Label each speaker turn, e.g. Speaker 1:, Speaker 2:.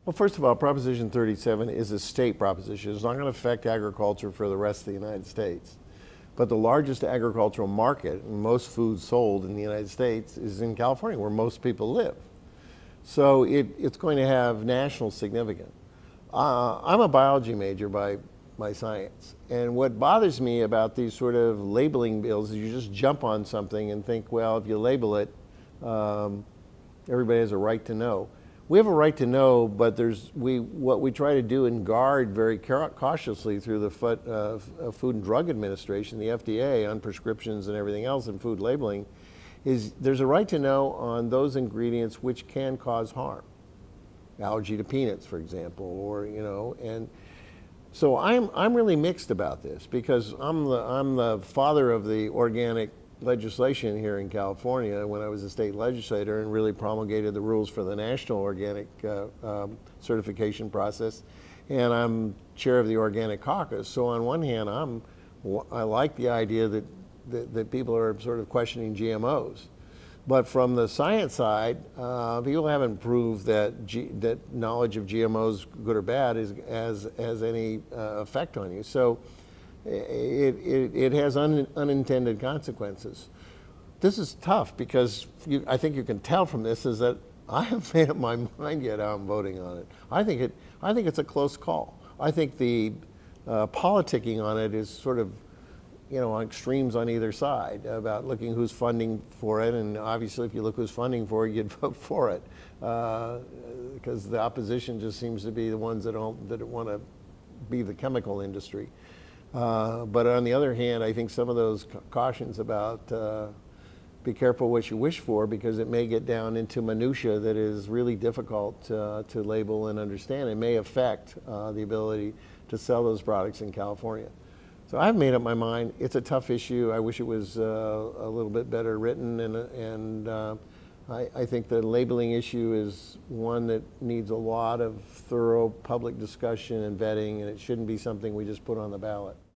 Speaker 1: Well, first of all, Proposition 37 is a state proposition. It's not going to affect agriculture for the rest of the United States. But the largest agricultural market and most food sold in the United States is in California, where most people live. So it's going to have national significance. I'm a biology major by science. And what bothers me about these sort of labeling bills is you just jump on something and think, well, if you label it, everybody has a right to know. We have a right to know, but what we try to do and guard very cautiously through the Food and Drug Administration, the FDA, on prescriptions and everything else and food labeling, is there's a right to know on those ingredients which can cause harm. Allergy to peanuts, for example, or and so I'm really mixed about this because I'm the father of the organic legislation here in California when I was a state legislator and really promulgated the rules for the national organic certification process, and I'm chair of the organic caucus. So on one hand, I like the idea that people are sort of questioning GMOs. But from the science side, people haven't proved that knowledge of GMOs, good or bad, has any effect on you. So it has unintended consequences. This is tough because I think you can tell from this is that I haven't made up my mind yet how I'm voting on it. I think it's a close call. I think the politicking on it is sort of on extremes on either side about looking who's funding for it, and obviously if you look who's funding for it, you'd vote for it because the opposition just seems to be the ones that want to be the chemical industry. But on the other hand, I think some of those cautions about be careful what you wish for because it may get down into minutia that is really difficult to label and understand. It may affect the ability to sell those products in California. So I've made up my mind. It's a tough issue. I wish it was a little bit better written, and I think the labeling issue is one that needs a lot of thorough public discussion and vetting, and it shouldn't be something we just put on the ballot.